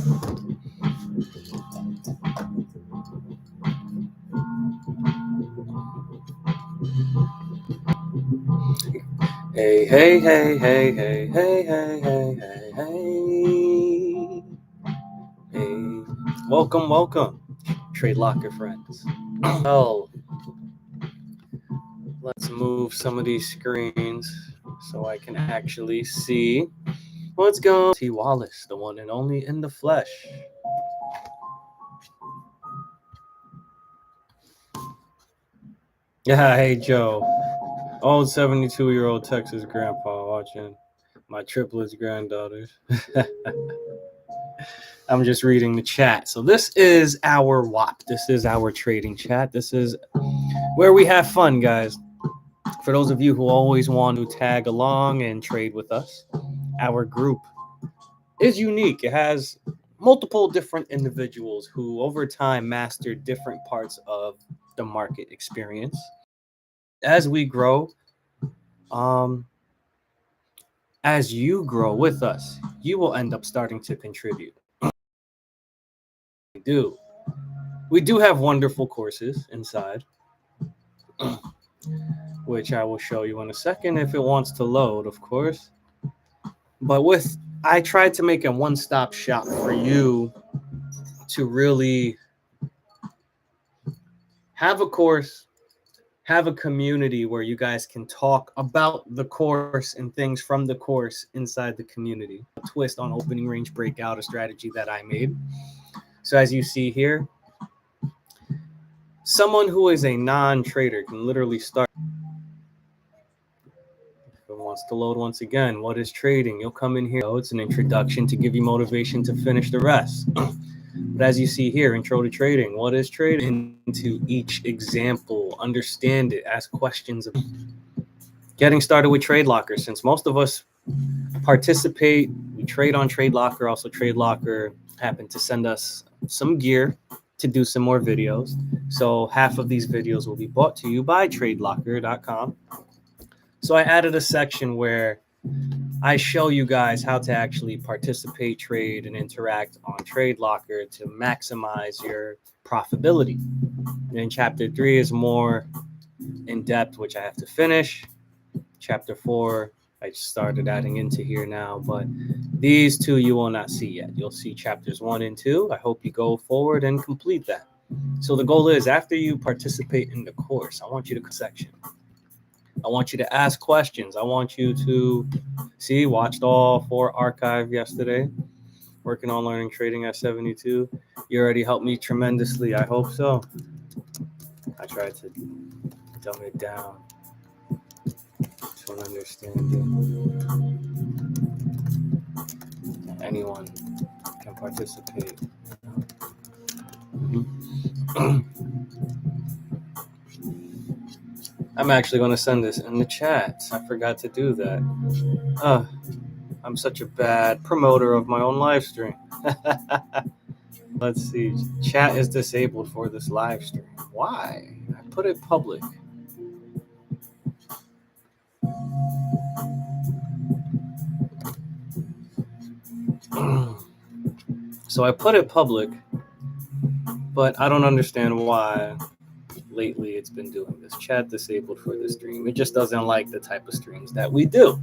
Hey, hey, hey, hey, hey, hey, hey, hey, hey, hey. Hey. Welcome, Trade Locker friends. Well, let's move some of these screens so I can actually see what's going on. T. Wallace, the one and only in the flesh. Yeah, hey, Joe. Old 72-year-old Texas grandpa watching my triplets granddaughters. I'm just reading the chat. So this is our WAP. This is our trading chat. This is where we have fun, guys. For those of you who always want to tag along and trade with us, our group is unique. It has multiple different individuals who over time mastered different parts of the market experience. As we grow, as you grow with us, you will end up starting to contribute. We do have wonderful courses inside, which I will show you in a second if it wants to load, of course. But I tried to make a one-stop shop for you to really have a course, have a community where you guys can talk about the course and things from the course inside the community. A twist on opening range breakout, a strategy that I made. So as you see here, someone who is a non-trader can literally start. If it wants to load once again, what is trading? You'll come in here. It's an introduction to give you motivation to finish the rest. But as you see here, intro to trading, what is trading? Into each example, understand it, ask questions. Getting started with Trade Locker, since most of us participate, we trade on Trade Locker. Also, Trade Locker happened to send us some gear to do some more videos. So half of these videos will be brought to you by TradeLocker.com. So I added a section where I show you guys how to actually participate, trade, and interact on Trade Locker to maximize your profitability. And then chapter 3 is more in depth, which I have to finish. Chapter 4, I started adding into here now, but these two you will not see yet. You'll see chapters 1 and 2. I hope you go forward and complete that. So the goal is, after you participate in the course, I want you to section. I want you to ask questions. I want you to watched all 4 archive yesterday, working on learning trading at 72. You already helped me tremendously. I hope so. I tried to dumb it down to an understanding. Anyone can participate. I'm actually going to send this in the chat. I forgot to do that. I'm such a bad promoter of my own live stream. Let's see. Chat is disabled for this live stream. Why? I put it public. So I put it public, but I don't understand why lately it's been doing this. Chat disabled for this stream. It just doesn't like the type of streams that we do.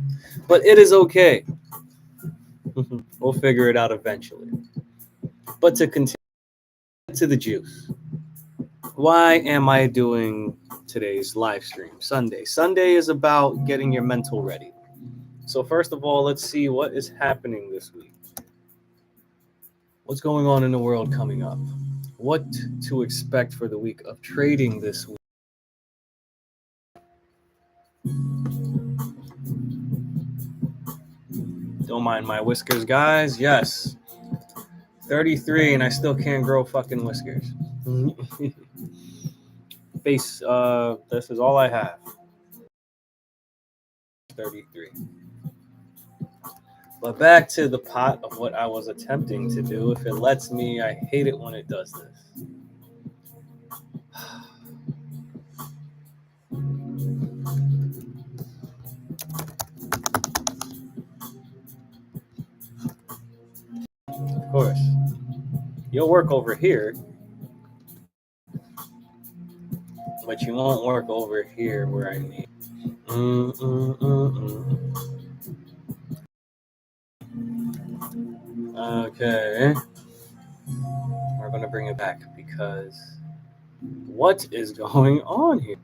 But it is okay. We'll figure it out eventually. But to continue to the juice, why am I doing today's live stream? Sunday. Sunday is about getting your mental ready. So first of all, let's see what is happening this week. What's going on in the world coming up? What to expect for the week of trading this week? Don't mind my whiskers, guys. Yes. 33 and I still can't grow fucking whiskers. Face, this is all I have. 33. But back to the pot of what I was attempting to do. If it lets me, I hate it when it does this. Of course. You'll work over here, but you won't work over here where I need. Okay. We're going to bring it back because what is going on here?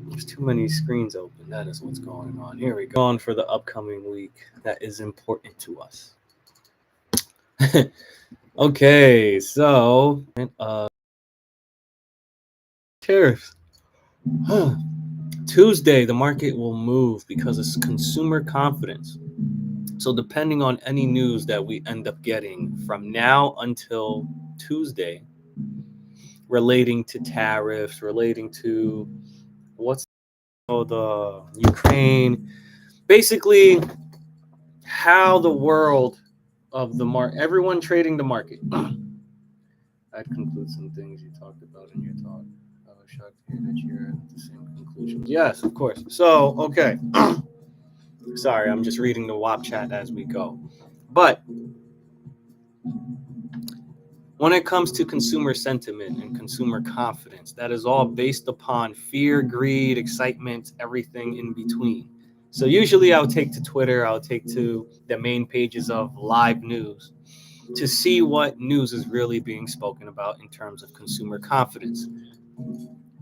There's too many screens open. That is what's going on. Here we go. On for the upcoming week that is important to us. Okay, so tariffs. Tuesday, the market will move because it's consumer confidence. So depending on any news that we end up getting from now until Tuesday, relating to tariffs, relating to what's the Ukraine, basically how the world of the market, everyone trading the market. I'd conclude some things you talked about in your talk. I was shocked to hear that you're at the same conclusion. Yes, of course. So, okay. Sorry, I'm just reading the WAP chat as we go. But when it comes to consumer sentiment and consumer confidence, that is all based upon fear, greed, excitement, everything in between. So usually I'll take to Twitter, I'll take to the main pages of live news to see what news is really being spoken about in terms of consumer confidence.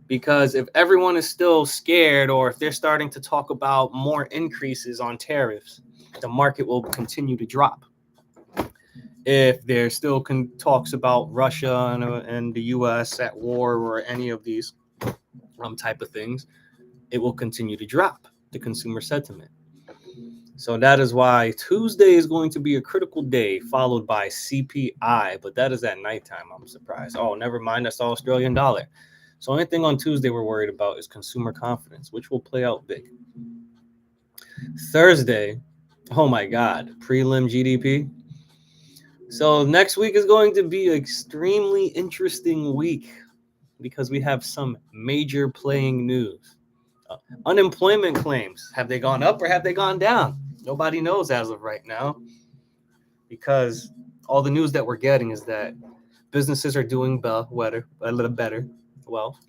Because if everyone is still scared, or if they're starting to talk about more increases on tariffs, the market will continue to drop. If there still talks about Russia and the U.S. at war or any of these type of things, it will continue to drop the consumer sentiment. So that is why Tuesday is going to be a critical day, followed by CPI, but that is at nighttime. I'm surprised. Oh, never mind. That's the Australian dollar. So anything on Tuesday we're worried about is consumer confidence, which will play out big. Thursday, oh my God, prelim GDP. So next week is going to be an extremely interesting week because we have some major playing news. Unemployment claims, have they gone up or have they gone down? Nobody knows as of right now, because all the news that we're getting is that businesses are doing a little better. Well,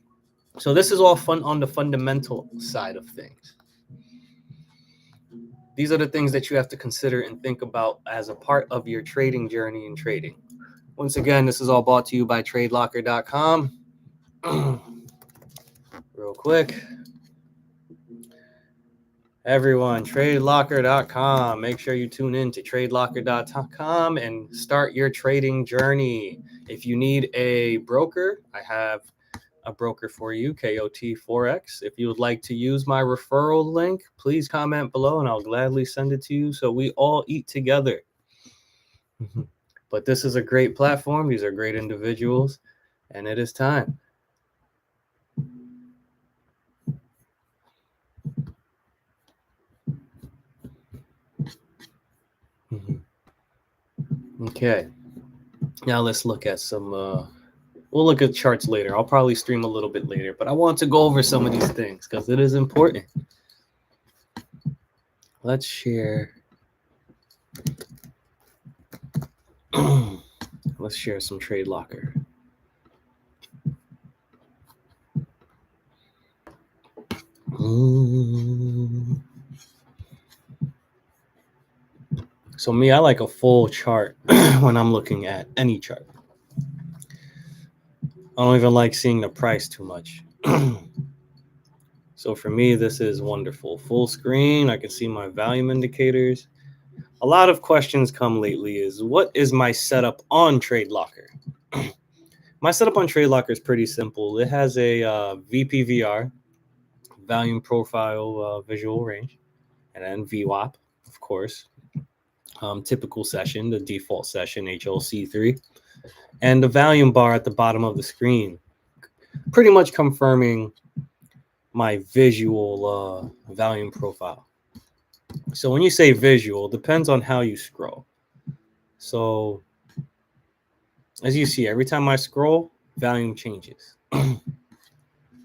so this is all fun on the fundamental side of things. These are the things that you have to consider and think about as a part of your trading journey in trading. Once again, this is all brought to you by TradeLocker.com. Real quick. Everyone, TradeLocker.com. Make sure you tune in to TradeLocker.com and start your trading journey. If you need a broker, I have a broker for you, KOT Forex. If you would like to use my referral link, please comment below and I'll gladly send it to you so we all eat together. But this is a great platform. These are great individuals, and it is time. Okay. Now let's look at some we'll look at charts later. I'll probably stream a little bit later, but I want to go over some of these things because it is important. Let's share. Let's share some TradeLocker. So me, I like a full chart when I'm looking at any chart. I don't even like seeing the price too much. So for me, this is wonderful. Full screen, I can see my volume indicators. A lot of questions come lately is, what is my setup on TradeLocker? My setup on TradeLocker is pretty simple. It has a VPVR, volume profile visual range, and then VWAP, of course. Typical session, the default session, HLC3, and the volume bar at the bottom of the screen, pretty much confirming my visual volume profile. So when you say visual, depends on how you scroll. So as you see, every time I scroll, volume changes.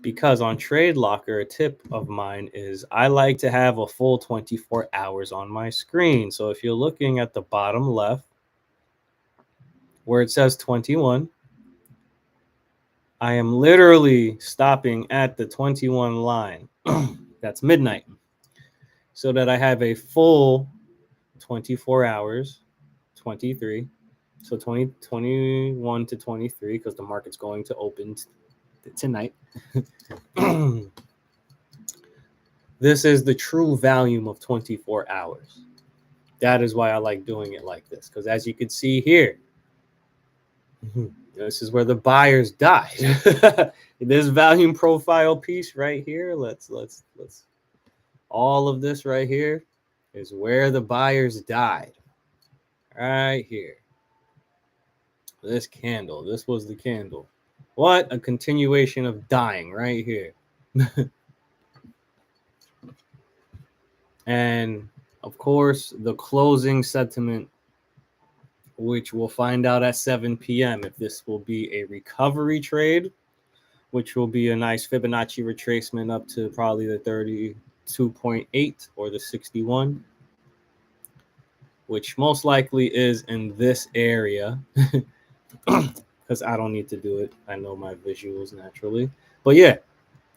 because on Trade Locker, a tip of mine is I like to have a full 24 hours on my screen. So if you're looking at the bottom left where it says 21, I am literally stopping at the 21 line. That's midnight. So that I have a full 24 hours, 23. So 21 to 23, because the market's going to open tonight. This is the true volume of 24 hours. That is why I like doing it like this, because as you can see here, this is where the buyers died. This volume profile piece right here, let's all of this right here is where the buyers died. Right here. This candle, this was the candle. What a continuation of dying right here. And of course, the closing sentiment, which we'll find out at 7 p.m. if this will be a recovery trade, which will be a nice Fibonacci retracement up to probably the 32.8 or the 61, which most likely is in this area, because I don't need to do it. I know my visuals naturally. But yeah,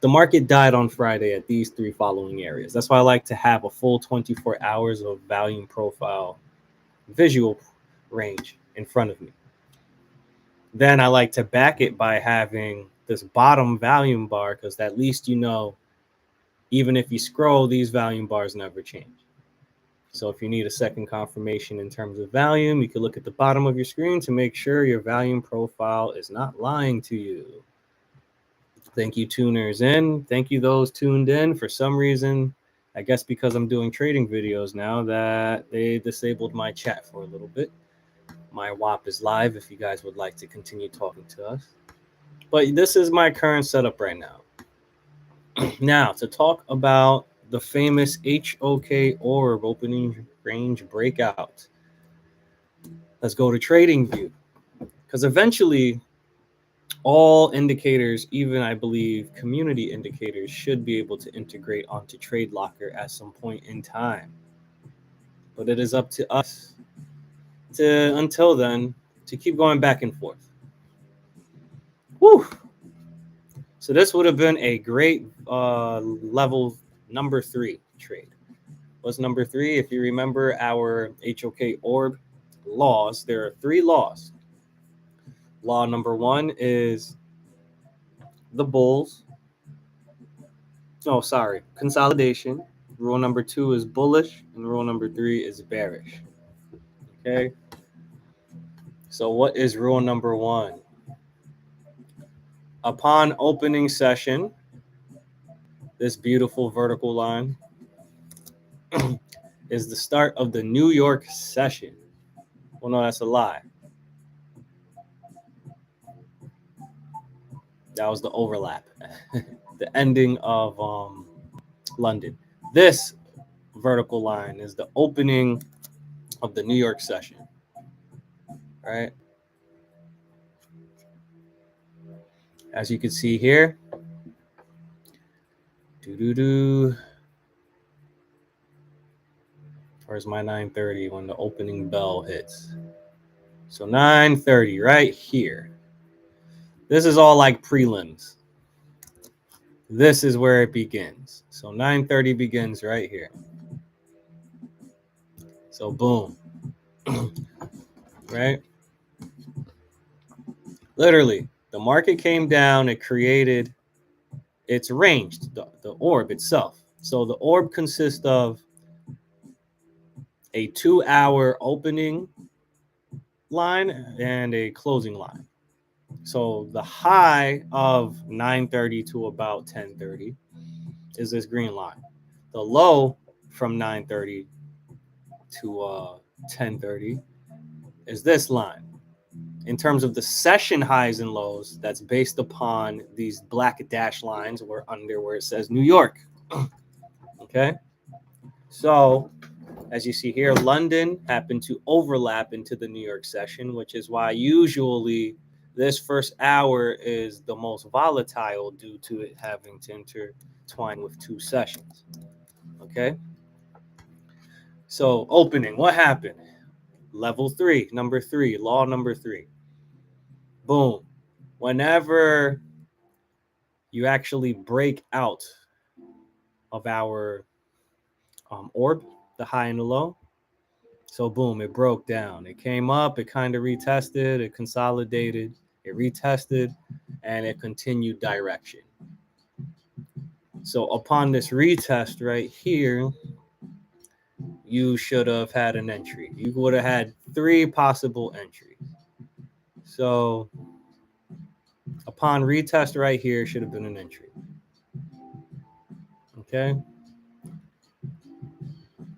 the market died on Friday at these three following areas. That's why I like to have a full 24 hours of volume profile visual range in front of me. Then I like to back it by having this bottom volume bar, because at least you know, even if you scroll, these volume bars never change. So if you need a second confirmation in terms of volume, you can look at the bottom of your screen to make sure your volume profile is not lying to you. Thank you, tuners in. Thank you, those tuned in. For some reason, I guess because I'm doing trading videos now, that they disabled my chat for a little bit. My WAP is live if you guys would like to continue talking to us. But this is my current setup right now. Now, to talk about the famous HOK orb opening range breakout, let's go to TradingView, because eventually all indicators, even I believe community indicators, should be able to integrate onto Trade Locker at some point in time. But it is up to us to, until then, to keep going back and forth. Whew. So this would have been a great level number 3 trade. What's number 3? If you remember our HOK orb laws, there are 3 laws. Law number 1 is the bulls. Oh, sorry, consolidation. Rule number 2 is bullish, and rule number 3 is bearish. Okay. So what is rule number 1? Upon opening session, this beautiful vertical line is the start of the New York session. Well, no, that's a lie. That was the overlap, the ending of London. This vertical line is the opening of the New York session, right? As you can see here, where's my 9:30 when the opening bell hits? So 9:30 right here. This is all like prelims. This is where it begins. So 9:30 begins right here. So boom. Right? Literally, the market came down, it created its range, the orb itself. So the orb consists of a 2-hour opening line and a closing line. So the high of 9:30 to about 10:30 is this green line. The low from 9:30 to 10:30 is this line. In terms of the session highs and lows, that's based upon these black dash lines or under where it says New York. Okay. So as you see here, London happened to overlap into the New York session, which is why usually This first hour is the most volatile due to it having to intertwine with 2 sessions. Okay? So, opening, what happened? Level 3, number 3, law number 3. Boom. Whenever you actually break out of our orb, the high and the low, so boom, it broke down. It came up, it kind of retested, it consolidated, it retested, and it continued direction. So upon this retest right here, you should have had an entry. You would have had 3 possible entries. So upon retest right here, should have been an entry. Okay.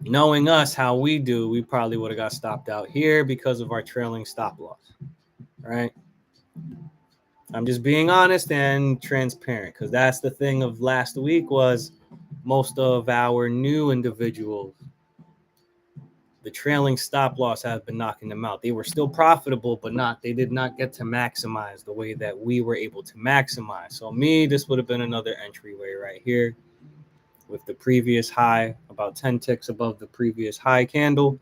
Knowing us how we do, we probably would have got stopped out here because of our trailing stop loss. Right. I'm just being honest and transparent, because that's the thing of last week was most of our new individuals, the trailing stop loss has been knocking them out. They were still profitable, but they did not get to maximize the way that we were able to maximize. So me, this would have been another entryway right here with the previous high, about 10 ticks above the previous high candle.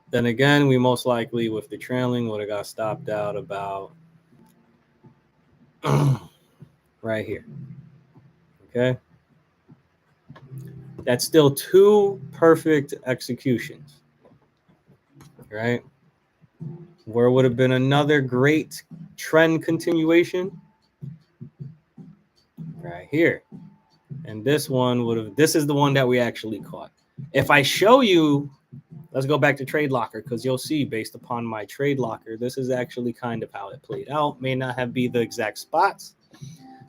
Then again, we most likely with the trailing would have got stopped out about right here. Okay. That's still 2 perfect executions, right? Where would have been another great trend continuation right here. And this one would have, this is the one that we actually caught. If I show you, let's go back to Trade Locker, because you'll see based upon my Trade Locker, this is actually kind of how it played out. May not have been the exact spots,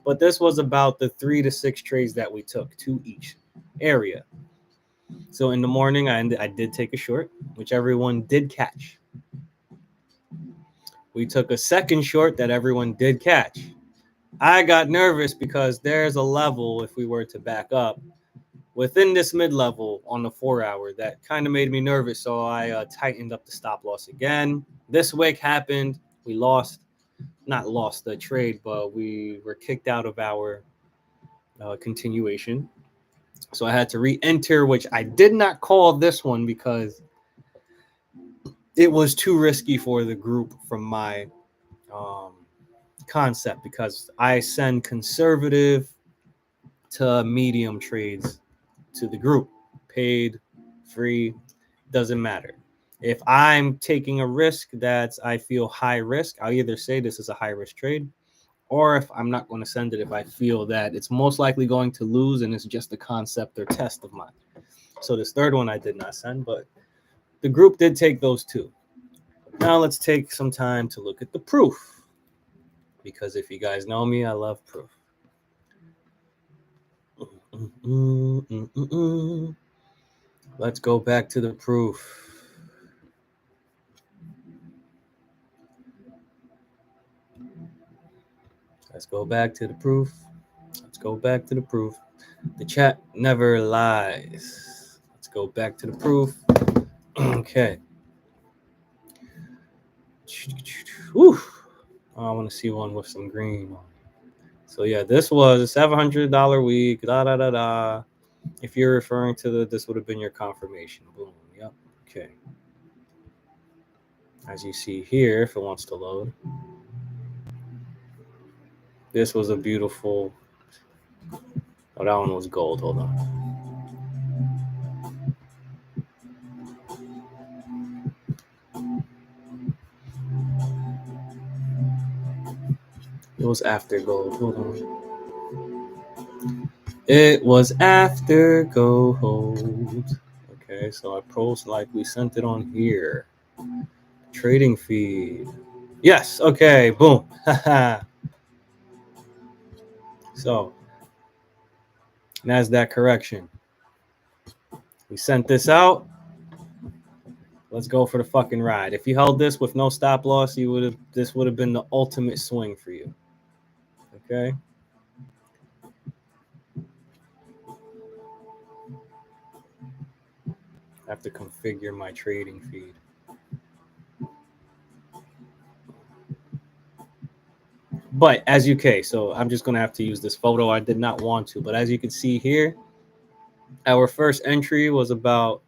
but this was about the 3 to 6 trades that we took to each area. So in the morning, I did take a short, which everyone did catch. We took a second short that everyone did catch. I got nervous because there's a level, if we were to back up, within this mid-level on the 4-hour that kind of made me nervous. So I tightened up the stop loss again. This wick happened. We not lost the trade, but we were kicked out of our continuation. So I had to re-enter, which I did not call this one because it was too risky for the group from my concept, because I send conservative to medium trades to the group. Paid, free, doesn't matter. If I'm taking a risk that I feel high risk, I'll either say this is a high risk trade, or if I'm not going to send it if I feel that it's most likely going to lose and it's just a concept or test of mine. So this third one I did not send, but the group did take those 2. Now let's take some time to look at the proof, because if you guys know me, I love proof. Let's go back to the proof. Let's go back to the proof. Let's go back to the proof. The chat never lies. Let's go back to the proof. Okay. Whew. I want to see one with some green on. So yeah, this was a $700 week. If you're referring to this would have been your confirmation. Boom. Yep. Okay. As you see here, if it wants to load, this was a beautiful. Oh, that one was gold. Hold on. It was after gold. Hold on. It was after gold. Okay, so I most likely sent it on here. Trading feed. Yes. Okay. Boom. So NASDAQ correction. We sent this out. Let's go for the fucking ride. If you held this with no stop loss, this would have been the ultimate swing for you. Okay. I have to configure my trading feed. But as you can, so I'm just going to have to use this photo. I did not want to, but as you can see here, our first entry was about,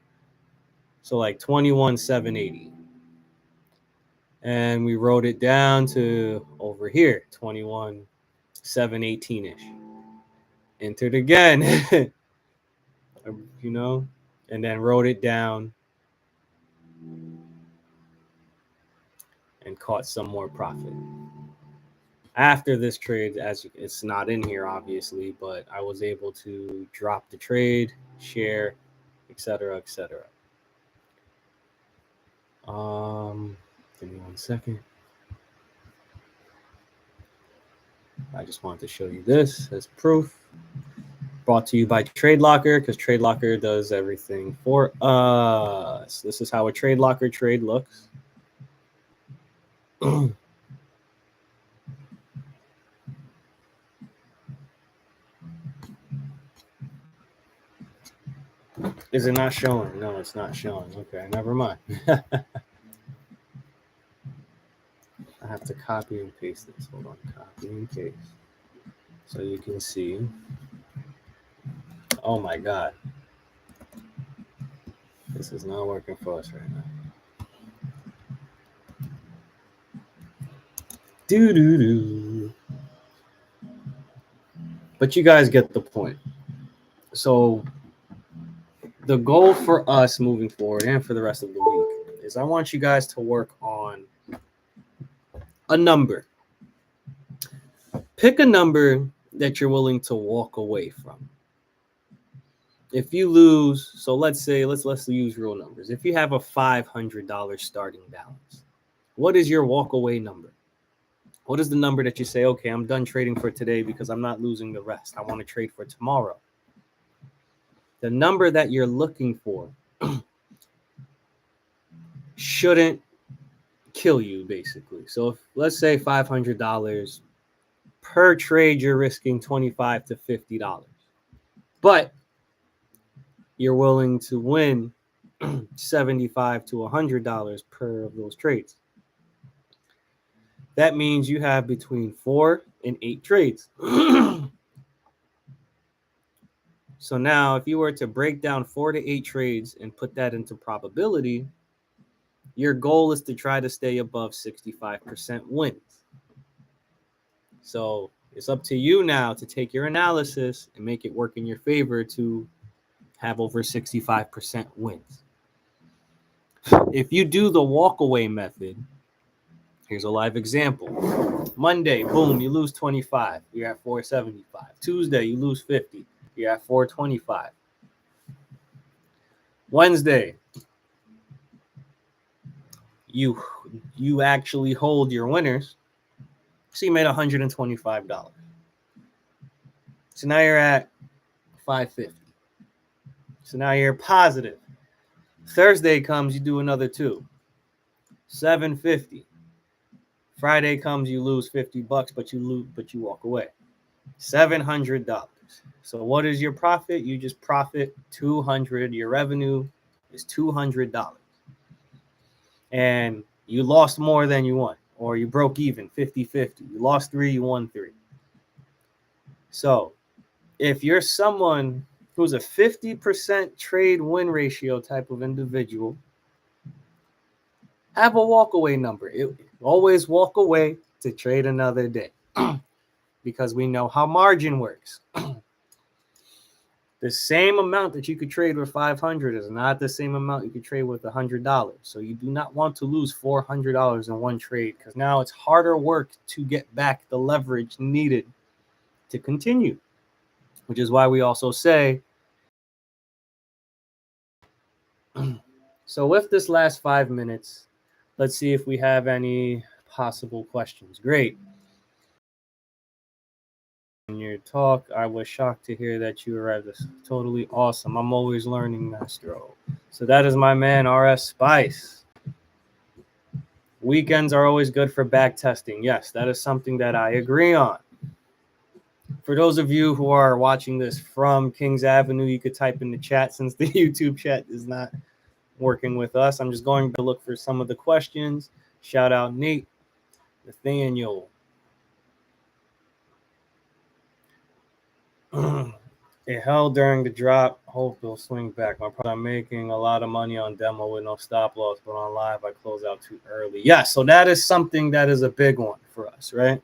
so like 21,780. And we wrote it down to over here, 21,718-ish. Entered again, you know, and then wrote it down and caught some more profit. After this trade, as it's not in here obviously, but I was able to drop the trade, share, etc., etc. Give me 1 second. I just wanted to show you this as proof. Brought to you by TradeLocker, because TradeLocker does everything for us. This is how a TradeLocker trade looks. Is it not showing? No, it's not showing. Okay, never mind. I have to copy and paste this. Hold on, copy and paste. So you can see. Oh my God. This is not working for us right now. Doo-doo-doo. But you guys get the point. So the goal for us moving forward and for the rest of the week is I want you guys to work on a number. Pick a number that you're willing to walk away from. If you lose, so let's use real numbers. If you have a $500 starting balance, what is your walk away number? What is the number that you say, okay, I'm done trading for today because I'm not losing the rest. I want to trade for tomorrow. The number that you're looking for shouldn't kill you, basically. So if, let's say $500 per trade, you're risking $25 to $50. But you're willing to win $75 to $100 per of those trades. That means you have between 4 and 8 trades. So now if you were to break down 4 to 8 trades and put that into probability, your goal is to try to stay above 65% wins. So it's up to you now to take your analysis and make it work in your favor to have over 65% wins. If you do the walkaway method, here's a live example. Monday, boom, you lose 25. You're at 475. Tuesday, you lose 50. You're at 425. Wednesday, you actually hold your winners. So you made $125. So now you're at 550. So now you're positive. Thursday comes, you do another 2. 750. Friday comes, you lose $50, but you walk away. $700. So what is your profit? You just profit $200. Your revenue is $200. And you lost more than you won, or you broke even 50-50. You lost 3, you won 3. So if you're someone who's a 50% trade win ratio type of individual, have a walkaway number. Always walk away to trade another day because we know how margin works. The same amount that you could trade with 500 is not the same amount you could trade with $100. So you do not want to lose $400 in one trade because now it's harder work to get back the leverage needed to continue, which is why we also say, so with this last 5 minutes, let's see if we have any possible questions. Great. In your talk, I was shocked to hear that you arrived. This totally awesome. I'm always learning, Mastro. So that is my man, RS Spice. Weekends are always good for back testing. Yes, that is something that I agree on. For those of you who are watching this from Kings Avenue, you could type in the chat since the YouTube chat is not working with us. I'm just going to look for some of the questions. Shout out Nate, Nathaniel, It held during the drop. Hope it'll swing back. I'm making a lot of money on demo with no stop loss, but on live I close out too early. Yeah, so that is something that is a big one for us, right?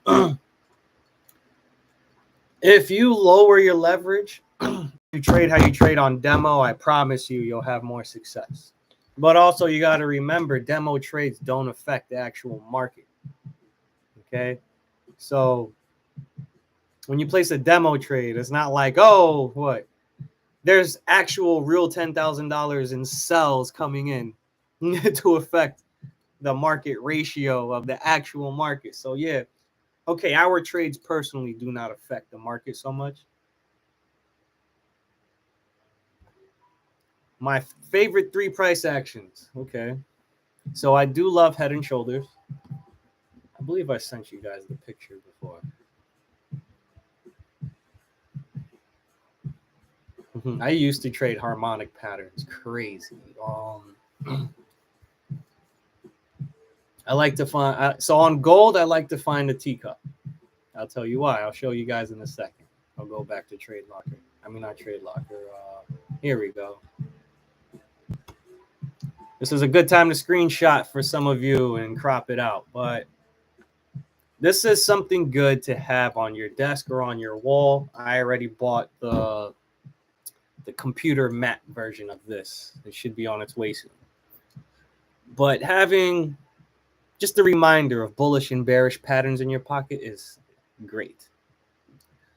If you lower your leverage, you trade how you trade on demo, I promise you'll have more success. But also you got to remember demo trades don't affect the actual market. Okay? So when you place a demo trade, it's not like, oh, what? There's actual real $10,000 in sells coming in to affect the market ratio of the actual market. So yeah, okay, our trades personally do not affect the market so much. My favorite 3 price actions. Okay. So I do love Head and Shoulders. I believe I sent you guys the picture before. I used to trade harmonic patterns. Crazy. I like to find, so on gold, I like to find a teacup. I'll tell you why. I'll show you guys in a second. I'll go back to Trade Locker. I mean, not Trade Locker. Here we go. This is a good time to screenshot for some of you and crop it out. But this is something good to have on your desk or on your wall. I already bought the computer matte version of this. It should be on its way soon. But having just a reminder of bullish and bearish patterns in your pocket is great.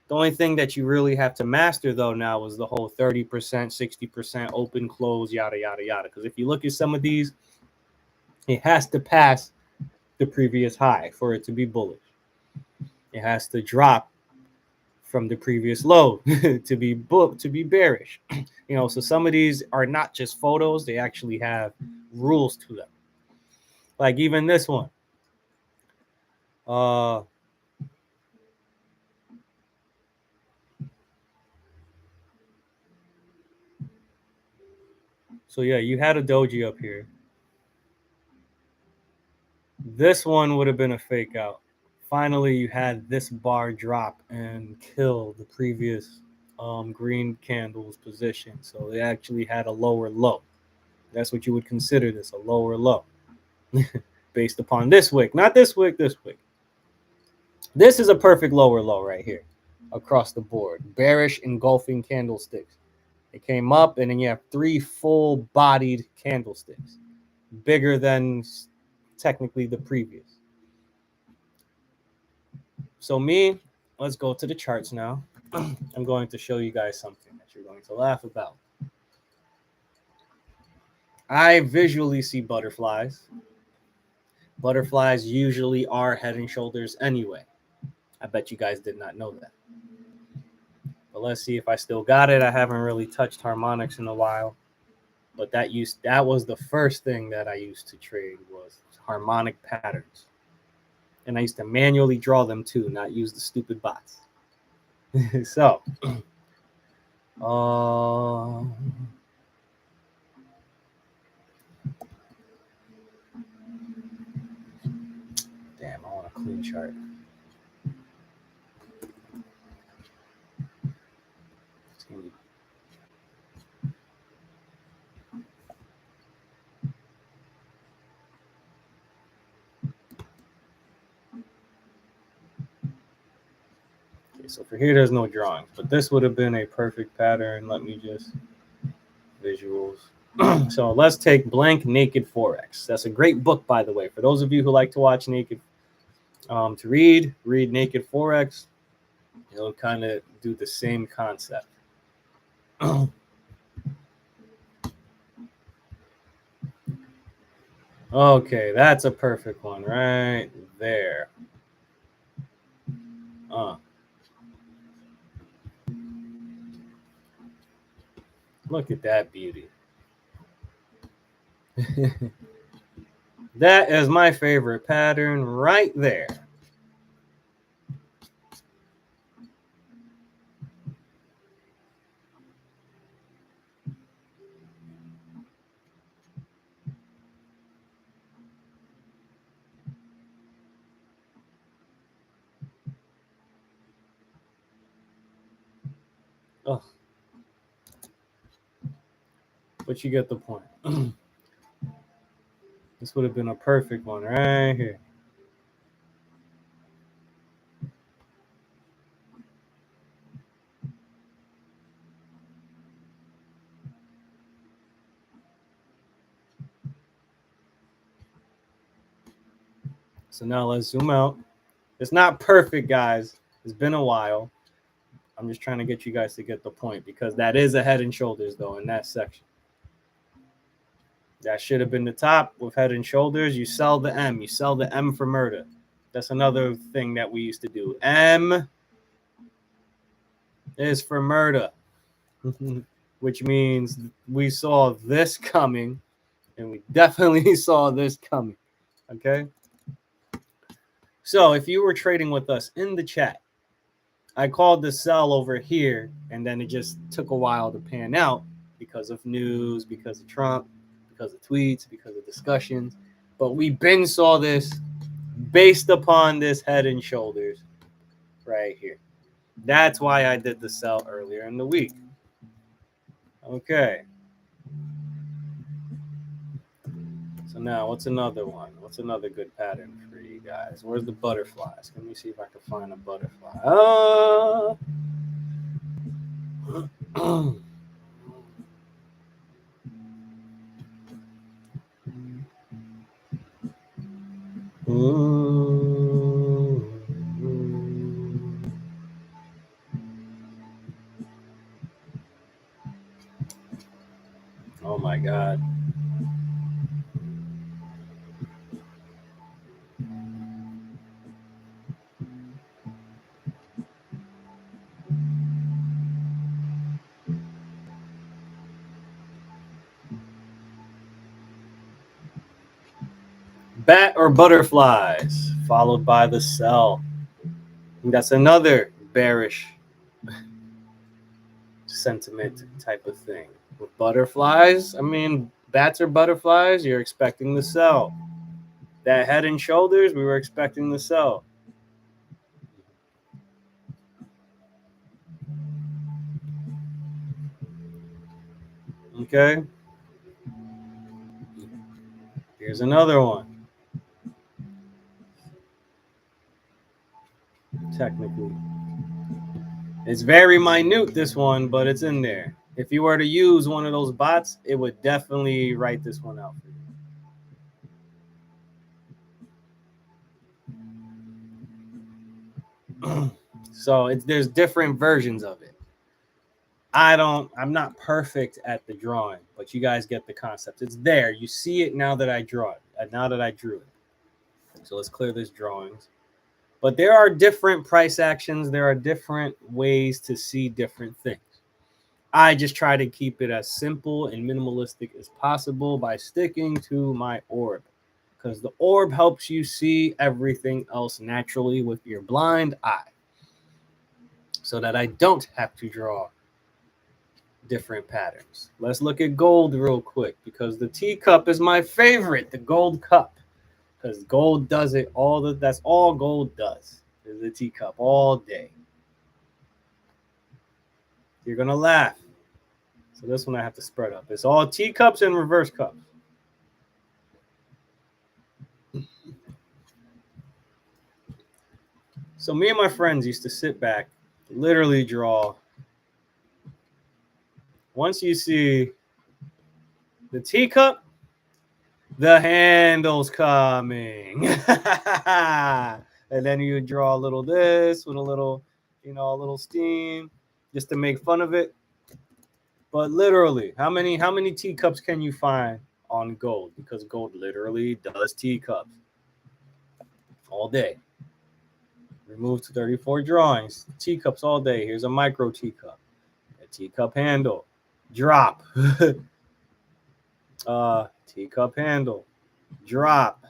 The only thing that you really have to master, though, now is the whole 30%, 60% open, close, yada, yada, yada. Because if you look at some of these, it has to pass the previous high for it to be bullish. It has to drop from the previous low to be bearish. So some of these are not just photos; they actually have rules to them. Like even this one. So yeah, you had a doji up here. This one would have been a fake out. Finally, you had this bar drop and kill the previous green candle's position. So they actually had a lower low. That's what you would consider this, a lower low. Based upon this wick. Not this wick, this wick. This is a perfect lower low right here across the board. Bearish engulfing candlesticks. It came up, and then you have 3 full-bodied candlesticks. Bigger than technically the previous. So let's go to the charts now. I'm going to show you guys something that you're going to laugh about. I visually see butterflies. Butterflies usually are head and shoulders anyway. I bet you guys did not know that. But let's see if I still got it. I haven't really touched harmonics in a while. But that was the first thing that I used to trade was harmonic patterns. And I used to manually draw them too, not use the stupid bots. So, damn, I want a clean chart. Okay, so for here, there's no drawings, but this would have been a perfect pattern. Let me just visuals. So let's take Blank Naked Forex. That's a great book, by the way. For those of you who like to watch Naked, to read Naked Forex. It'll kind of do the same concept. Okay, that's a perfect one right there. Look at that beauty. That is my favorite pattern right there. Oh, but you get the point. This would have been a perfect one right here. So now let's zoom out. It's not perfect, guys. It's been a while. I'm just trying to get you guys to get the point because that is a Head and Shoulders, though, in that section. That should have been the top with Head and Shoulders. You sell the M. You sell the M for murder. That's another thing that we used to do. M is for murder, which means we saw this coming, and we definitely saw this coming. Okay? So if you were trading with us in the chat, I called the sell over here, and then it just took a while to pan out because of news, because of Trump, because of tweets, because of discussions. But we been saw this based upon this Head and Shoulders right here. That's why I did the sell earlier in the week. Okay. So now what's another one? What's another good pattern for you guys? Where's the butterflies? Let me see if I can find a butterfly. Oh my God. Bat or butterflies, followed by the sell. That's another bearish sentiment type of thing. With butterflies, I mean, bats or butterflies, you're expecting the sell. That Head and Shoulders, we were expecting the sell. Okay. Here's another one. Technically, it's very minute, this one, but it's in there. If you were to use one of those bots, it would definitely write this one out for you. So there's different versions of it. I'm not perfect at the drawing, but you guys get the concept. It's there. You see it now that I draw it, now that I drew it. So let's clear this drawings. But there are different price actions. There are different ways to see different things. I just try to keep it as simple and minimalistic as possible by sticking to my orb, because the orb helps you see everything else naturally with your blind eye, so that I don't have to draw different patterns. Let's look at gold real quick, because the teacup is my favorite, the gold cup, because gold does it all. That's all gold does, is the teacup all day. You're gonna laugh. So this one I have to spread up. It's all teacups and reverse cups. So me and my friends used to sit back, literally draw. Once you see the teacup, the handle's coming. And then you draw a little this with a little, a little steam just to make fun of it. But literally, how many teacups can you find on gold? Because gold literally does teacups all day. Remove 34 drawings. Teacups all day. Here's a micro teacup. A teacup handle. Drop. Teacup handle. Drop.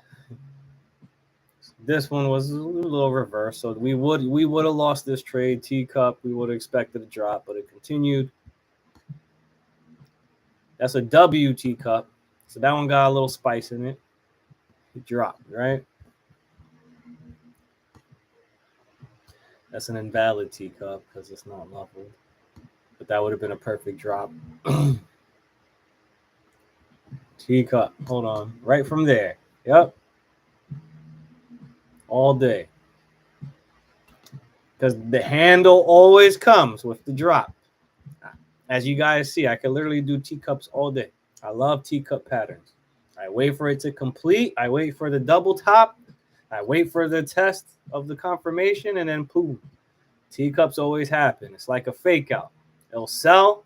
This one was a little reverse, so we would have lost this trade. Teacup, we would have expected a drop, but it continued. That's a W teacup, so that one got a little spice in it. It dropped, right? That's an invalid teacup because it's not leveled. But that would have been a perfect drop. Teacup. Hold on. Right from there. Yep. All day. Because the handle always comes with the drop. As you guys see, I can literally do teacups all day. I love teacup patterns. I wait for it to complete. I wait for the double top. I wait for the test of the confirmation, and then boom. Teacups always happen. It's like a fake out. It'll sell,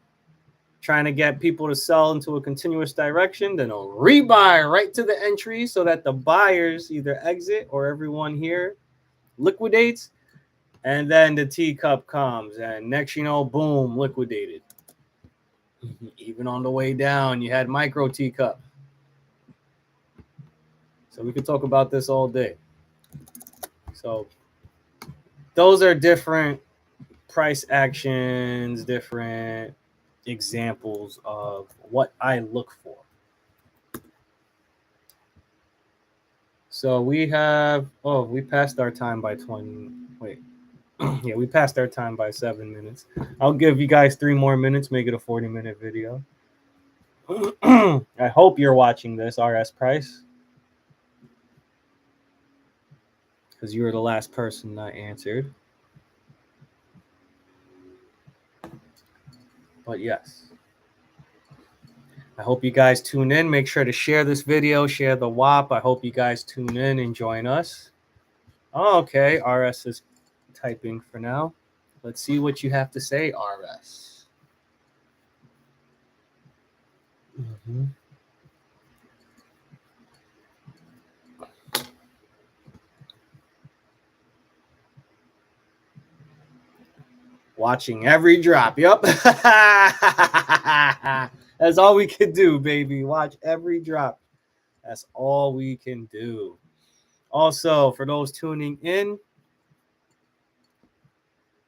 trying to get people to sell into a continuous direction. Then it'll rebuy right to the entry so that the buyers either exit or everyone here liquidates. And then the teacup comes, and next you know, boom, liquidated. Even on the way down, you had micro teacup. So we could talk about this all day. So those are different price actions, different examples of what I look for. So we have, we passed our time by 20. Wait. Yeah, we passed our time by 7 minutes. I'll give you guys 3 more minutes, make it a 40-minute video. I hope you're watching this, RS Price, because you were the last person I answered. But yes, I hope you guys tune in. Make sure to share this video, share the WAP. I hope you guys tune in and join us. Oh, okay, RS is typing for now. Let's see what you have to say, RS. Mm-hmm. Watching every drop. Yep. That's all we can do, baby. Watch every drop. That's all we can do. Also, for those tuning in,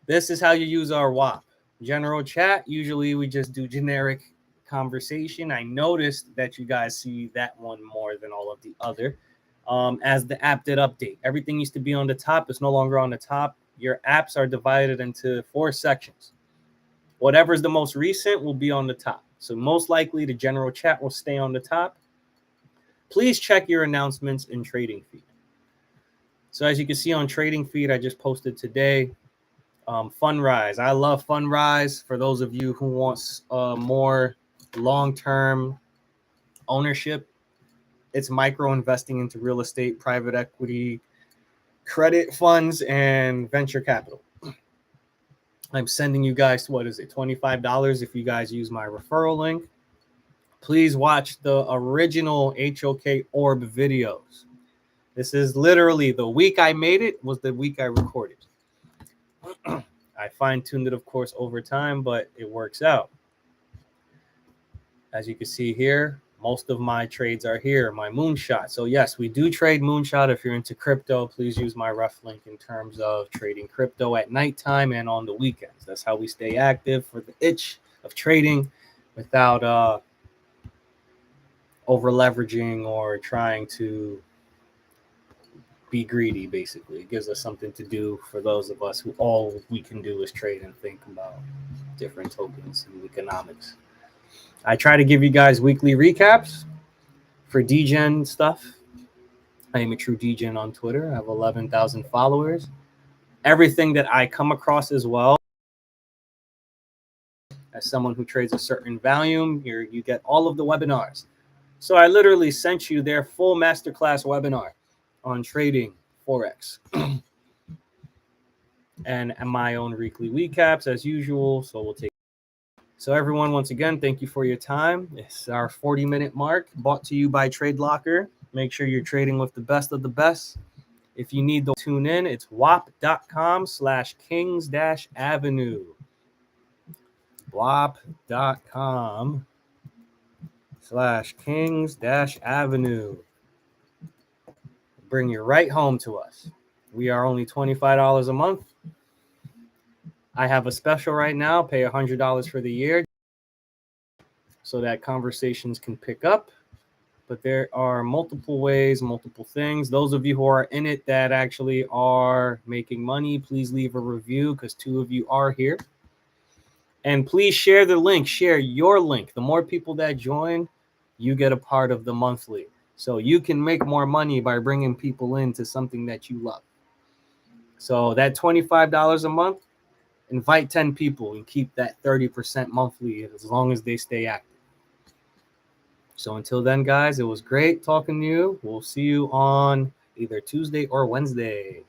this is how you use our WAP. General chat, usually we just do generic conversation. I noticed that you guys see that one more than all of the other. As the app did update, everything used to be on the top. It's no longer on the top. Your apps are divided into 4 sections. Whatever's the most recent will be on the top. So most likely the general chat will stay on the top. Please check your announcements in Trading Feed. So as you can see on Trading Feed, I just posted today, Fundrise. I love Fundrise. For those of you who want more long-term ownership, it's micro investing into real estate, private equity, credit funds, and venture capital. I'm sending you guys, what is it, $25 if you guys use my referral link. Please watch the original HOK Orb videos. This is literally the week I made it was the week I recorded. I fine-tuned it, of course, over time, but it works out. As you can see here, most of my trades are here, my Moonshot. So yes, we do trade Moonshot. If you're into crypto, please use my ref link in terms of trading crypto at nighttime and on the weekends. That's how we stay active for the itch of trading without over leveraging or trying to be greedy. Basically, it gives us something to do for those of us who all we can do is trade and think about different tokens and economics. I try to give you guys weekly recaps for DGen stuff. I am a true DGen on Twitter. I have 11,000 followers. Everything that I come across as well, as someone who trades a certain volume, you get all of the webinars. So I literally sent you their full masterclass webinar on trading Forex. And my own weekly recaps as usual. So we'll take. So everyone, once again, thank you for your time. It's our 40-minute mark, brought to you by TradeLocker. Make sure you're trading with the best of the best. If you need to tune in, it's wap.com/kings-avenue. wap.com/kings-avenue. Bring you right home to us. We are only $25 a month. I have a special right now. Pay $100 for the year so that conversations can pick up. But there are multiple ways, multiple things. Those of you who are in it that actually are making money, please leave a review because 2 of you are here. And please share the link, share your link. The more people that join, you get a part of the monthly. So you can make more money by bringing people into something that you love. So that $25 a month, invite 10 people and keep that 30% monthly as long as they stay active. So until then, guys, it was great talking to you. We'll see you on either Tuesday or Wednesday.